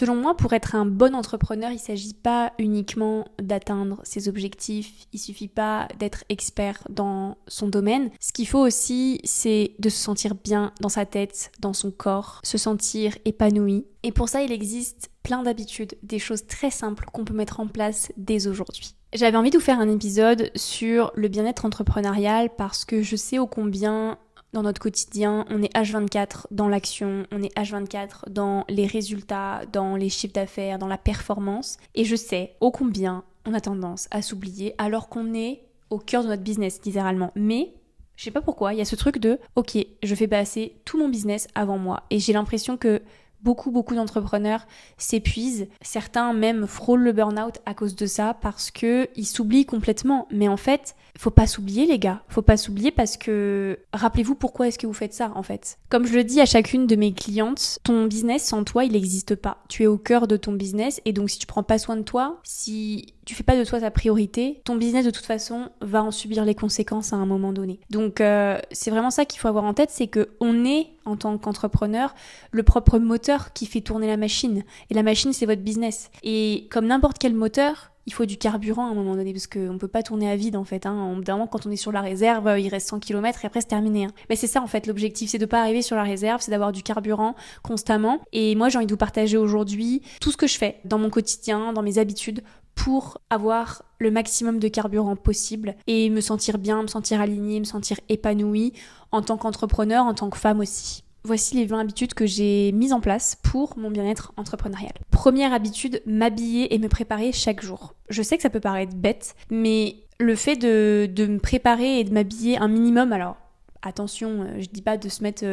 Selon moi, pour être un bon entrepreneur, il ne s'agit pas uniquement d'atteindre ses objectifs, il ne suffit pas d'être expert dans son domaine. Ce qu'il faut aussi, c'est de se sentir bien dans sa tête, dans son corps, se sentir épanoui. Et pour ça, il existe plein d'habitudes, des choses très simples qu'on peut mettre en place dès aujourd'hui. J'avais envie de vous faire un épisode sur le bien-être entrepreneurial parce que je sais ô combien dans notre quotidien, on est H24 dans l'action, on est H24 dans les résultats, dans les chiffres d'affaires, dans la performance. Et je sais ô combien on a tendance à s'oublier alors qu'on est au cœur de notre business, littéralement. Mais je sais pas pourquoi, il y a ce truc de « Ok, je fais passer tout mon business avant moi ». Et j'ai l'impression que beaucoup d'entrepreneurs s'épuisent. Certains même frôlent le burn-out à cause de ça parce qu'ils s'oublient complètement. Mais en fait, faut pas s'oublier les gars. Faut pas s'oublier parce que rappelez-vous pourquoi est-ce que vous faites ça en fait. Comme je le dis à chacune de mes clientes, ton business sans toi, il n'existe pas. Tu es au cœur de ton business et donc si tu prends pas soin de toi, si tu fais pas de toi ta priorité, ton business de toute façon va en subir les conséquences à un moment donné. Donc c'est vraiment ça qu'il faut avoir en tête, c'est que on est en tant qu'entrepreneur le propre moteur qui fait tourner la machine. Et la machine c'est votre business. Et comme n'importe quel moteur, il faut du carburant à un moment donné parce qu'on peut pas tourner à vide en fait. Évidemment, quand on est sur la réserve, il reste 100 km et après c'est terminé. Mais c'est ça en fait l'objectif, c'est de pas arriver sur la réserve, c'est d'avoir du carburant constamment. Et moi j'ai envie de vous partager aujourd'hui tout ce que je fais dans mon quotidien, dans mes habitudes pour avoir le maximum de carburant possible et me sentir bien, me sentir alignée, me sentir épanouie en tant qu'entrepreneur, en tant que femme aussi. Voici les 20 habitudes que j'ai mises en place pour mon bien-être entrepreneurial. Première habitude, m'habiller et me préparer chaque jour. Je sais que ça peut paraître bête, mais le fait de me préparer et de m'habiller un minimum, alors attention, je dis pas de se mettre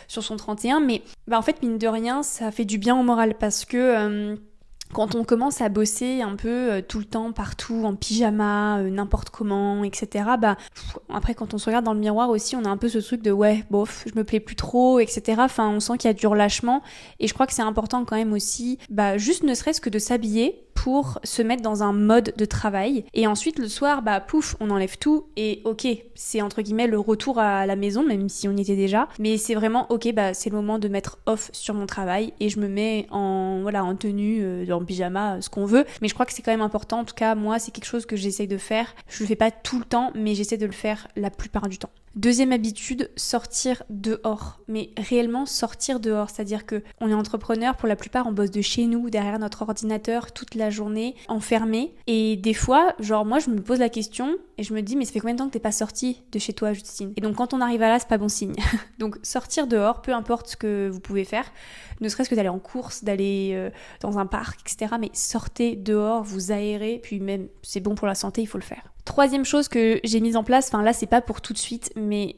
sur son 31, mais en fait, mine de rien, ça fait du bien au moral parce que quand on commence à bosser un peu tout le temps, partout, en pyjama, n'importe comment, etc., après quand on se regarde dans le miroir aussi, on a un peu ce truc de ouais, bof, je me plais plus trop, etc. Enfin, on sent qu'il y a du relâchement et je crois que c'est important quand même aussi, juste ne serait-ce que de s'habiller pour se mettre dans un mode de travail. Et ensuite, le soir, pouf, on enlève tout et ok, c'est entre guillemets le retour à la maison, même si on y était déjà. Mais c'est vraiment ok, c'est le moment de mettre off sur mon travail et je me mets en tenue, en pyjama, ce qu'on veut. Mais je crois que c'est quand même important. En tout cas, moi, c'est quelque chose que j'essaye de faire. Je le fais pas tout le temps, mais j'essaie de le faire la plupart du temps. Deuxième habitude, sortir dehors. Mais réellement sortir dehors, c'est-à-dire que on est entrepreneur, pour la plupart on bosse de chez nous, derrière notre ordinateur, toute la journée, enfermé. Et des fois, moi je me pose la question et je me dis mais ça fait combien de temps que t'es pas sortie de chez toi, Justine? Et donc quand on arrive à là, c'est pas bon signe. Donc sortir dehors, peu importe ce que vous pouvez faire, ne serait-ce que d'aller en course, d'aller dans un parc, etc. Mais sortez dehors, vous aérez, puis même c'est bon pour la santé, il faut le faire. Troisième chose que j'ai mise en place, là c'est pas pour tout de suite, mais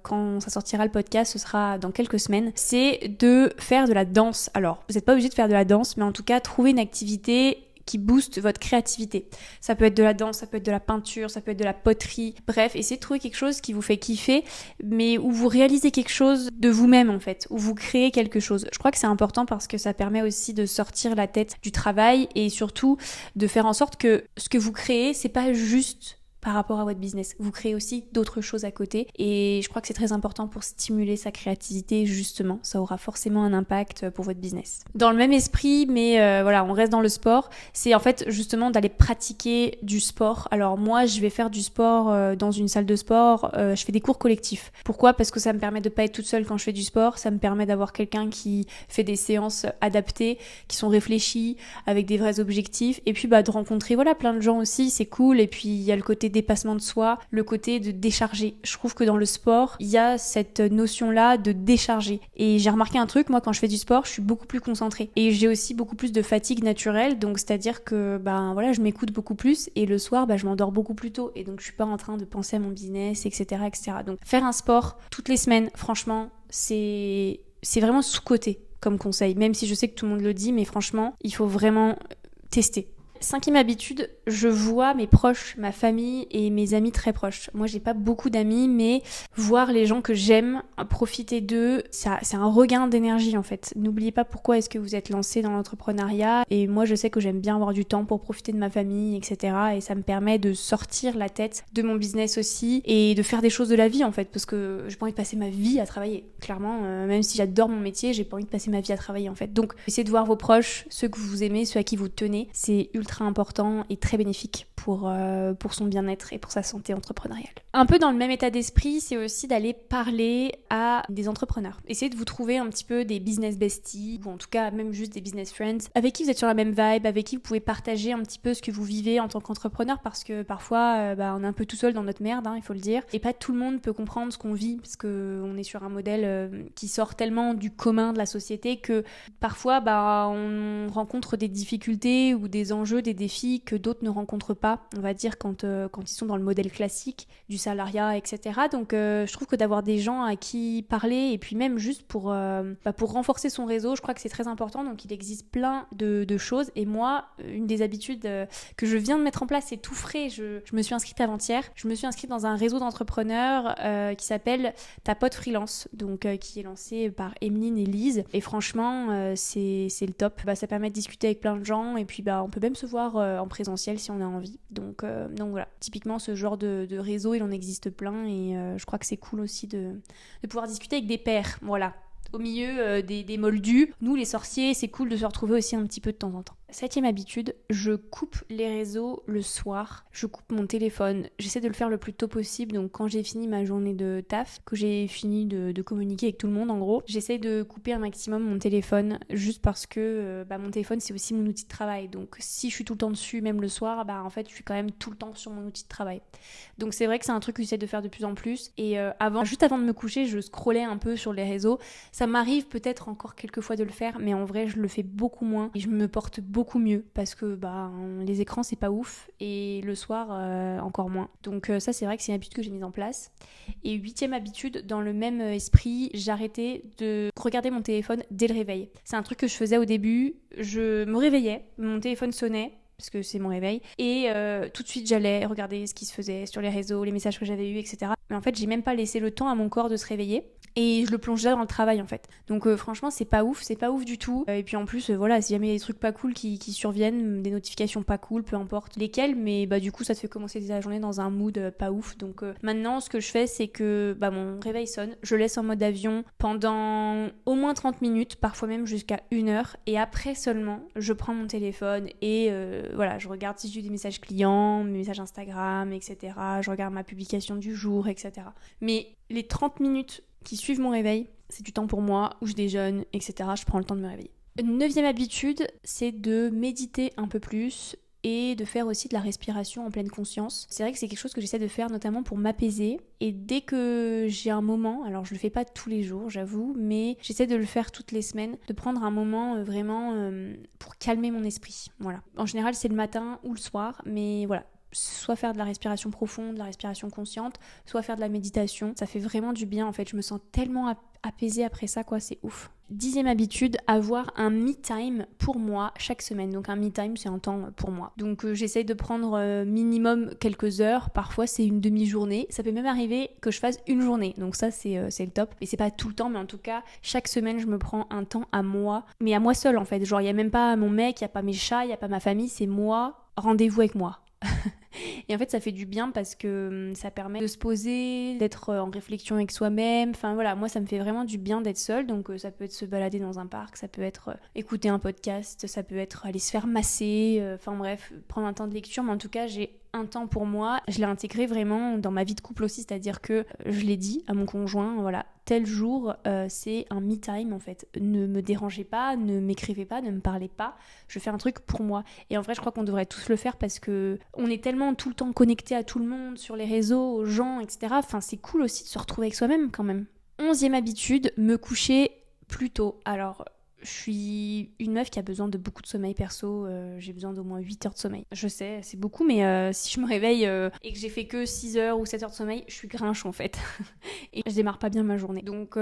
quand ça sortira le podcast, ce sera dans quelques semaines, c'est de faire de la danse. Alors, vous n'êtes pas obligé de faire de la danse, mais en tout cas, trouver une activité qui booste votre créativité. Ça peut être de la danse, ça peut être de la peinture, ça peut être de la poterie, bref, essayez de trouver quelque chose qui vous fait kiffer, mais où vous réalisez quelque chose de vous-même en fait, où vous créez quelque chose. Je crois que c'est important parce que ça permet aussi de sortir la tête du travail et surtout de faire en sorte que ce que vous créez, c'est pas juste par rapport à votre business. Vous créez aussi d'autres choses à côté et je crois que c'est très important pour stimuler sa créativité justement. Ça aura forcément un impact pour votre business. Dans le même esprit, mais on reste dans le sport, c'est en fait justement d'aller pratiquer du sport. Alors moi, je vais faire du sport dans une salle de sport, je fais des cours collectifs. Pourquoi? Parce que ça me permet de pas être toute seule quand je fais du sport, ça me permet d'avoir quelqu'un qui fait des séances adaptées, qui sont réfléchies, avec des vrais objectifs et puis de rencontrer plein de gens aussi, c'est cool et puis il y a le côté dépassement de soi, le côté de décharger. Je trouve que dans le sport, il y a cette notion-là de décharger. Et j'ai remarqué un truc, moi quand je fais du sport, je suis beaucoup plus concentrée. Et j'ai aussi beaucoup plus de fatigue naturelle, donc c'est-à-dire que je m'écoute beaucoup plus et le soir, je m'endors beaucoup plus tôt. Et donc je suis pas en train de penser à mon business, etc. etc. Donc faire un sport toutes les semaines, franchement, c'est vraiment sous-coté comme conseil. Même si je sais que tout le monde le dit, mais franchement, il faut vraiment tester. 5e habitude, je vois mes proches, ma famille et mes amis très proches. Moi, j'ai pas beaucoup d'amis, mais voir les gens que j'aime, profiter d'eux, ça, c'est un regain d'énergie en fait. N'oubliez pas pourquoi est-ce que vous êtes lancé dans l'entrepreneuriat. Et moi, je sais que j'aime bien avoir du temps pour profiter de ma famille, etc. Et ça me permet de sortir la tête de mon business aussi et de faire des choses de la vie en fait, parce que j'ai pas envie de passer ma vie à travailler. Clairement, même si j'adore mon métier, j'ai pas envie de passer ma vie à travailler en fait. Donc, essayez de voir vos proches, ceux que vous aimez, ceux à qui vous tenez. C'est ultra important et très bénéfique pour son bien-être et pour sa santé entrepreneuriale. Un peu dans le même état d'esprit, c'est aussi d'aller parler à des entrepreneurs. Essayez de vous trouver un petit peu des business besties, ou en tout cas même juste des business friends, avec qui vous êtes sur la même vibe, avec qui vous pouvez partager un petit peu ce que vous vivez en tant qu'entrepreneur, parce que parfois on est un peu tout seul dans notre merde, il faut le dire, et pas tout le monde peut comprendre ce qu'on vit, parce qu'on est sur un modèle qui sort tellement du commun de la société que parfois on rencontre des difficultés ou des enjeux, des défis que d'autres ne rencontrent pas, on va dire, quand ils sont dans le modèle classique du salariat, etc. Donc je trouve que d'avoir des gens à qui parler, et puis même juste pour renforcer son réseau, je crois que c'est très important. Donc il existe plein de choses, et moi, une des habitudes que je viens de mettre en place, c'est tout frais, je me suis inscrite avant-hier, je me suis inscrite dans un réseau d'entrepreneurs qui s'appelle Ta Pote Freelance, donc qui est lancé par Emeline et Lise, et franchement c'est le top. Ça permet de discuter avec plein de gens, et puis on peut même se voir en présentiel si on a envie. Donc voilà, typiquement ce genre de réseau, il en existe plein, et je crois que c'est cool aussi de pouvoir discuter avec des pairs, voilà. Au milieu des moldus, nous les sorciers, c'est cool de se retrouver aussi un petit peu de temps en temps. 7e habitude, je coupe les réseaux le soir, je coupe mon téléphone, j'essaie de le faire le plus tôt possible, donc quand j'ai fini ma journée de taf, que j'ai fini de communiquer avec tout le monde en gros, j'essaie de couper un maximum mon téléphone, juste parce que mon téléphone c'est aussi mon outil de travail, donc si je suis tout le temps dessus, même le soir, en fait je suis quand même tout le temps sur mon outil de travail. Donc c'est vrai que c'est un truc que j'essaie de faire de plus en plus, et juste avant de me coucher, je scrollais un peu sur les réseaux, ça m'arrive peut-être encore quelques fois de le faire, mais en vrai je le fais beaucoup moins, et je me porte beaucoup mieux, parce que les écrans c'est pas ouf, et le soir encore moins. Donc ça c'est vrai que c'est une habitude que j'ai mise en place. Et 8e habitude, dans le même esprit, j'ai arrêté de regarder mon téléphone dès le réveil. C'est un truc que je faisais au début, je me réveillais, mon téléphone sonnait, parce que c'est mon réveil, et tout de suite j'allais regarder ce qui se faisait sur les réseaux, les messages que j'avais eus, etc. Mais en fait j'ai même pas laissé le temps à mon corps de se réveiller, et je le plongeais dans le travail en fait. Donc franchement c'est pas ouf du tout. Et puis en plus voilà, si jamais il y a des trucs pas cool qui surviennent, des notifications pas cool, peu importe lesquelles, mais du coup ça te fait commencer la journée dans un mood pas ouf. Donc maintenant ce que je fais, c'est que mon réveil sonne, je laisse en mode avion pendant au moins 30 minutes, parfois même jusqu'à 1 heure, et après seulement je prends mon téléphone et voilà, je regarde si j'ai eu des messages clients, mes messages Instagram, etc. Je regarde ma publication du jour, etc. Mais les 30 minutes qui suivent mon réveil, c'est du temps pour moi, où je déjeune, etc. Je prends le temps de me réveiller. 9e habitude, c'est de méditer un peu plus et de faire aussi de la respiration en pleine conscience. C'est vrai que c'est quelque chose que j'essaie de faire notamment pour m'apaiser, et dès que j'ai un moment, alors je le fais pas tous les jours j'avoue, mais j'essaie de le faire toutes les semaines, de prendre un moment vraiment pour calmer mon esprit. Voilà. En général c'est le matin ou le soir, mais voilà. Soit faire de la respiration profonde, de la respiration consciente, soit faire de la méditation. Ça fait vraiment du bien en fait, je me sens tellement apaisée après ça, c'est ouf. 10e habitude, avoir un me-time pour moi chaque semaine. Donc un me-time, c'est un temps pour moi. Donc j'essaye de prendre minimum quelques heures, parfois c'est une demi-journée. Ça peut même arriver que je fasse une journée, donc ça c'est le top. Et c'est pas tout le temps, mais en tout cas, chaque semaine je me prends un temps à moi, mais à moi seule en fait. Genre il y a même pas mon mec, il y a pas mes chats, il y a pas ma famille, c'est moi, rendez-vous avec moi. Et en fait ça fait du bien parce que ça permet de se poser, d'être en réflexion avec soi-même. Enfin voilà, moi ça me fait vraiment du bien d'être seule. Donc ça peut être se balader dans un parc, ça peut être écouter un podcast, ça peut être aller se faire masser, enfin bref, prendre un temps de lecture. Mais en tout cas j'ai un temps pour moi. Je l'ai intégré vraiment dans ma vie de couple aussi, c'est-à-dire que je l'ai dit à mon conjoint, voilà, tel jour c'est un me time en fait. Ne me dérangez pas, ne m'écrivez pas, ne me parlez pas, je fais un truc pour moi. Et en vrai je crois qu'on devrait tous le faire, parce que on est tellement tout le temps connecté à tout le monde, sur les réseaux, aux gens, etc. Enfin c'est cool aussi de se retrouver avec soi-même quand même. 11e habitude, me coucher plus tôt. Alors Je suis une meuf qui a besoin de beaucoup de sommeil perso, j'ai besoin d'au moins 8 heures de sommeil. Je sais, c'est beaucoup, mais si je me réveille et que j'ai fait que 6 heures ou 7 heures de sommeil, je suis grinche en fait. Et je démarre pas bien ma journée. Donc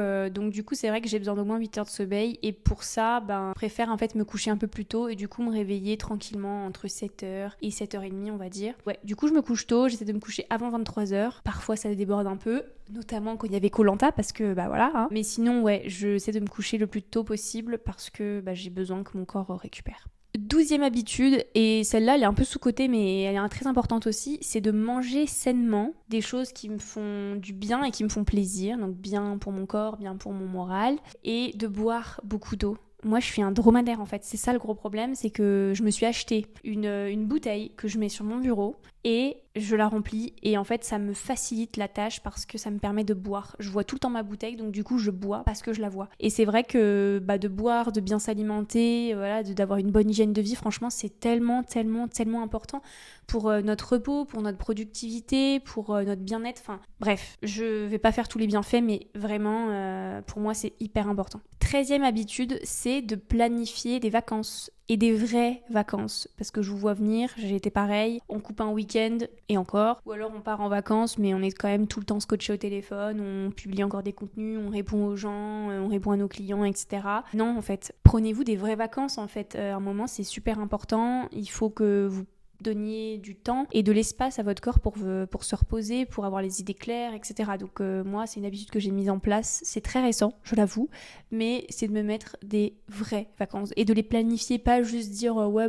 du coup, c'est vrai que j'ai besoin d'au moins 8 heures de sommeil. Et pour ça, je préfère en fait me coucher un peu plus tôt et du coup me réveiller tranquillement entre 7h et 7h30, on va dire. Ouais, du coup, je me couche tôt, j'essaie de me coucher avant 23h. Parfois, ça déborde un peu, notamment quand il y avait koh parce que voilà. Hein. Mais sinon, ouais, j'essaie de me coucher le plus tôt possible parce que j'ai besoin que mon corps récupère. 12e habitude, et celle-là elle est un peu sous-cotée mais elle est très importante aussi, c'est de manger sainement des choses qui me font du bien et qui me font plaisir, donc bien pour mon corps, bien pour mon moral, et de boire beaucoup d'eau. Moi, je suis un dromadaire en fait. C'est ça le gros problème, c'est que je me suis acheté une bouteille que je mets sur mon bureau et je la remplis. Et en fait, ça me facilite la tâche parce que ça me permet de boire. Je vois tout le temps ma bouteille, donc du coup, je bois parce que je la vois. Et c'est vrai que de boire, de bien s'alimenter, voilà, d'avoir une bonne hygiène de vie, franchement, c'est tellement, tellement, tellement important pour notre repos, pour notre productivité, pour notre bien-être. Enfin, bref, je vais pas faire tous les bienfaits, mais vraiment, pour moi, c'est hyper important. 13e habitude, c'est de planifier des vacances. Et des vraies vacances, parce que je vous vois venir, j'ai été pareil, on coupe un week-end et encore, ou alors on part en vacances mais on est quand même tout le temps scotché au téléphone, on publie encore des contenus, on répond aux gens, on répond à nos clients, etc. Non, en fait, prenez-vous des vraies vacances en fait, à un moment c'est super important, il faut que vous donniez du temps et de l'espace à votre corps pour se reposer, pour avoir les idées claires, etc. Donc moi, c'est une habitude que j'ai mise en place. C'est très récent, je l'avoue, mais c'est de me mettre des vraies vacances et de les planifier, pas juste dire ouais,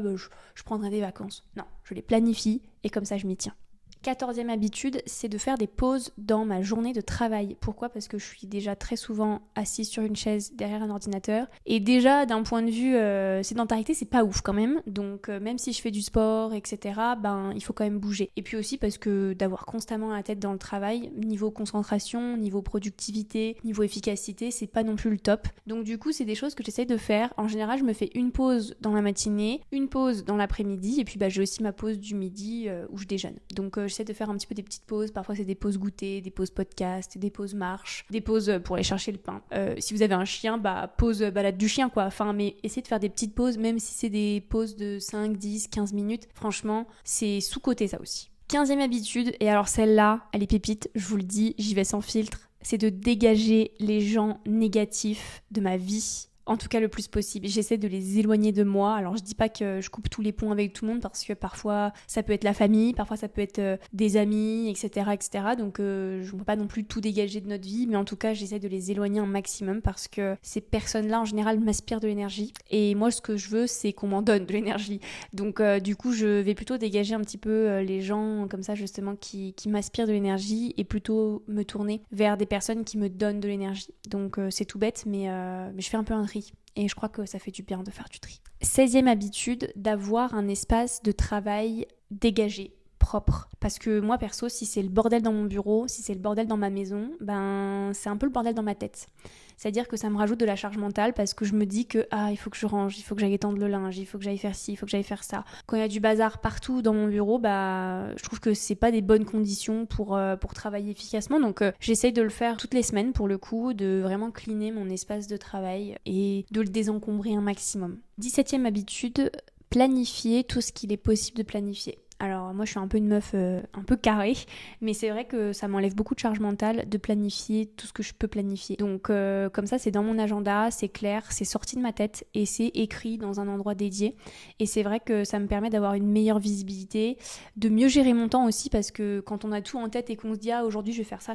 je prendrai des vacances. Non, je les planifie et comme ça, je m'y tiens. 14e habitude, c'est de faire des pauses dans ma journée de travail. Pourquoi ? Parce que je suis déjà très souvent assise sur une chaise derrière un ordinateur. Et déjà, d'un point de vue sédentarité, c'est pas ouf quand même. Donc même si je fais du sport, etc., il faut quand même bouger. Et puis aussi parce que d'avoir constamment la tête dans le travail, niveau concentration, niveau productivité, niveau efficacité, c'est pas non plus le top. Donc du coup, c'est des choses que j'essaie de faire. En général, je me fais une pause dans la matinée, une pause dans l'après-midi, et puis j'ai aussi ma pause du midi où je déjeune. Donc j'essaie de faire un petit peu des petites pauses. Parfois, c'est des pauses goûter, des pauses podcast, des pauses marche, des pauses pour aller chercher le pain. Si vous avez un chien, pause balade du chien, quoi. Enfin, mais essayez de faire des petites pauses, même si c'est des pauses de 5, 10, 15 minutes. Franchement, c'est sous-coté, ça aussi. 15e habitude, et alors celle-là, elle est pépite, je vous le dis, j'y vais sans filtre, c'est de dégager les gens négatifs de ma vie. En tout cas le plus possible. J'essaie de les éloigner de moi. Alors je dis pas que je coupe tous les ponts avec tout le monde parce que parfois ça peut être la famille, parfois ça peut être des amis, etc. etc. Donc je ne peux pas non plus tout dégager de notre vie, mais en tout cas j'essaie de les éloigner un maximum parce que ces personnes-là en général m'aspirent de l'énergie. Et moi ce que je veux c'est qu'on m'en donne de l'énergie. Donc du coup je vais plutôt dégager un petit peu les gens comme ça justement qui m'aspirent de l'énergie et plutôt me tourner vers des personnes qui me donnent de l'énergie. Donc c'est tout bête mais je fais un peu un tri. Et je crois que ça fait du bien de faire du tri. 16e habitude, d'avoir un espace de travail dégagé, propre. Parce que moi perso, si c'est le bordel dans mon bureau, si c'est le bordel dans ma maison, c'est un peu le bordel dans ma tête. C'est-à-dire que ça me rajoute de la charge mentale parce que je me dis que il faut que je range, il faut que j'aille étendre le linge, il faut que j'aille faire ci, il faut que j'aille faire ça. Quand il y a du bazar partout dans mon bureau, je trouve que c'est pas des bonnes conditions pour travailler efficacement. Donc j'essaye de le faire toutes les semaines pour le coup, de vraiment cleaner mon espace de travail et de le désencombrer un maximum. 17e habitude, planifier tout ce qu'il est possible de planifier. Alors moi je suis un peu une meuf un peu carrée, mais c'est vrai que ça m'enlève beaucoup de charge mentale de planifier tout ce que je peux planifier. Donc comme ça c'est dans mon agenda, c'est clair, c'est sorti de ma tête et c'est écrit dans un endroit dédié. Et c'est vrai que ça me permet d'avoir une meilleure visibilité, de mieux gérer mon temps aussi parce que quand on a tout en tête et qu'on se dit aujourd'hui je vais faire ça,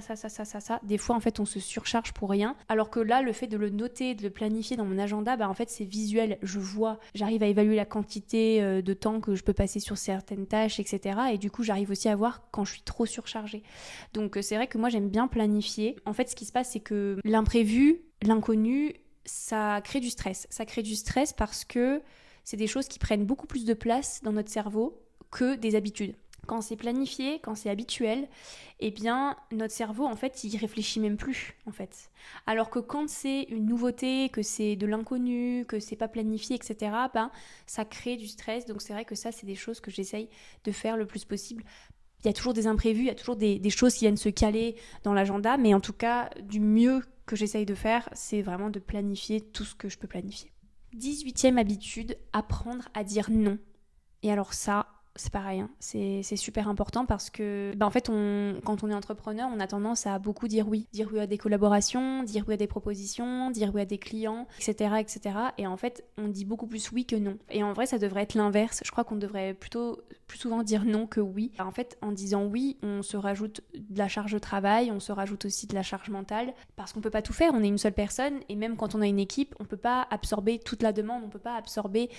des fois en fait on se surcharge pour rien. Alors que là le fait de le noter, de le planifier dans mon agenda, en fait c'est visuel, je vois, j'arrive à évaluer la quantité de temps que je peux passer sur certaines tâches, etc. Et du coup, j'arrive aussi à voir quand je suis trop surchargée. Donc, c'est vrai que moi, j'aime bien planifier. En fait, ce qui se passe, c'est que l'imprévu, l'inconnu, ça crée du stress. Ça crée du stress parce que c'est des choses qui prennent beaucoup plus de place dans notre cerveau que des habitudes. Quand c'est planifié, quand c'est habituel, notre cerveau, en fait, il réfléchit même plus, en fait. Alors que quand c'est une nouveauté, que c'est de l'inconnu, que c'est pas planifié, etc., ça crée du stress. Donc c'est vrai que ça, c'est des choses que j'essaye de faire le plus possible. Il y a toujours des imprévus, il y a toujours des choses qui viennent se caler dans l'agenda, mais en tout cas, du mieux que j'essaye de faire, c'est vraiment de planifier tout ce que je peux planifier. 18e habitude, apprendre à dire non. Et alors ça, c'est pareil, hein. C'est super important parce que, en fait, quand on est entrepreneur, on a tendance à beaucoup dire oui. Dire oui à des collaborations, dire oui à des propositions, dire oui à des clients, etc., etc. Et en fait, on dit beaucoup plus oui que non. Et en vrai, ça devrait être l'inverse. Je crois qu'on devrait plutôt plus souvent dire non que oui. En fait, en disant oui, on se rajoute de la charge de travail, on se rajoute aussi de la charge mentale, parce qu'on peut pas tout faire. On est une seule personne, et même quand on a une équipe, on peut pas absorber toute la demande, on peut pas absorber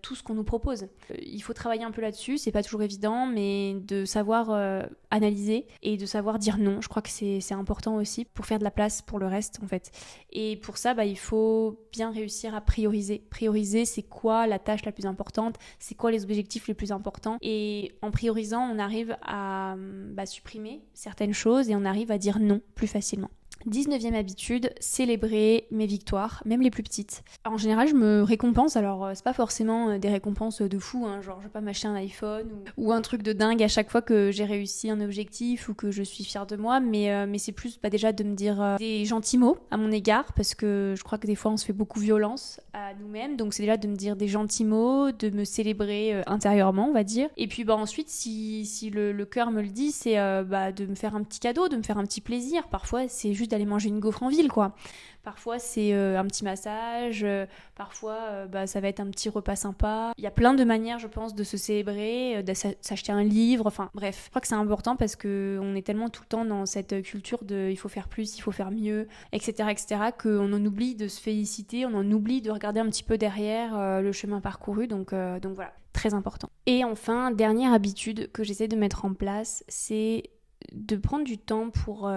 tout ce qu'on nous propose. Il faut travailler un peu là-dessus, c'est pas toujours évident, mais de savoir analyser et de savoir dire non, je crois que c'est important aussi pour faire de la place pour le reste en fait. Et pour ça, il faut bien réussir à prioriser. Prioriser, c'est quoi la tâche la plus importante, c'est quoi les objectifs les plus importants, et en priorisant, on arrive à supprimer certaines choses et on arrive à dire non plus facilement. 19e habitude, célébrer mes victoires, même les plus petites. En général, je me récompense, alors c'est pas forcément des récompenses de fou, hein, genre je vais pas m'acheter un iPhone ou un truc de dingue à chaque fois que j'ai réussi un objectif ou que je suis fière de moi, mais c'est plus déjà de me dire des gentils mots à mon égard, parce que je crois que des fois on se fait beaucoup violence à nous-mêmes, donc c'est déjà de me dire des gentils mots, de me célébrer intérieurement, on va dire. Et puis ensuite, si le cœur me le dit, c'est de me faire un petit cadeau, de me faire un petit plaisir. Parfois, c'est juste d'aller manger une gaufre en ville, quoi. Parfois, c'est un petit massage, parfois, ça va être un petit repas sympa. Il y a plein de manières, je pense, de se célébrer, de s'acheter un livre, enfin bref. Je crois que c'est important parce qu'on est tellement tout le temps dans cette culture de il faut faire plus, il faut faire mieux, etc., etc., qu'on en oublie de se féliciter, on en oublie de regarder un petit peu derrière le chemin parcouru, donc voilà, très important. Et enfin, dernière habitude que j'essaie de mettre en place, c'est de prendre du temps pour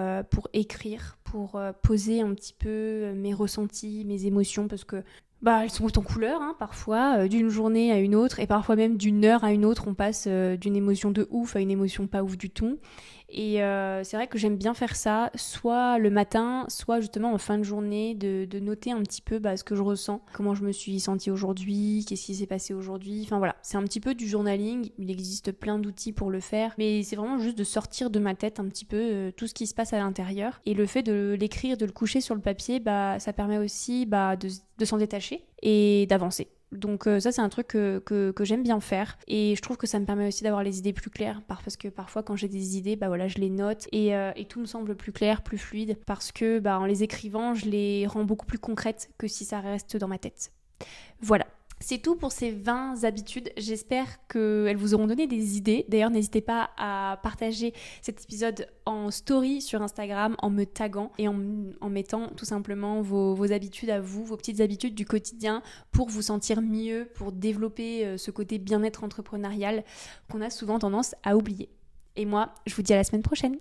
écrire, pour poser un petit peu mes ressentis, mes émotions, parce que elles sont en couleur, hein, parfois, d'une journée à une autre, et parfois même d'une heure à une autre, on passe d'une émotion de ouf à une émotion pas ouf du tout. Et c'est vrai que j'aime bien faire ça, soit le matin, soit justement en fin de journée, de noter un petit peu ce que je ressens, comment je me suis sentie aujourd'hui, qu'est-ce qui s'est passé aujourd'hui. Enfin voilà, c'est un petit peu du journaling, il existe plein d'outils pour le faire, mais c'est vraiment juste de sortir de ma tête un petit peu tout ce qui se passe à l'intérieur. Et le fait de l'écrire, de le coucher sur le papier, ça permet aussi de s'en détacher et d'avancer. Donc ça c'est un truc que j'aime bien faire, et je trouve que ça me permet aussi d'avoir les idées plus claires, parce que parfois quand j'ai des idées, je les note et tout me semble plus clair, plus fluide, parce que en les écrivant, je les rends beaucoup plus concrètes que si ça reste dans ma tête. Voilà. C'est tout pour ces 20 habitudes. J'espère qu'elles vous auront donné des idées. D'ailleurs, n'hésitez pas à partager cet épisode en story sur Instagram en me taguant et en mettant tout simplement vos habitudes à vous, vos petites habitudes du quotidien pour vous sentir mieux, pour développer ce côté bien-être entrepreneurial qu'on a souvent tendance à oublier. Et moi, je vous dis à la semaine prochaine.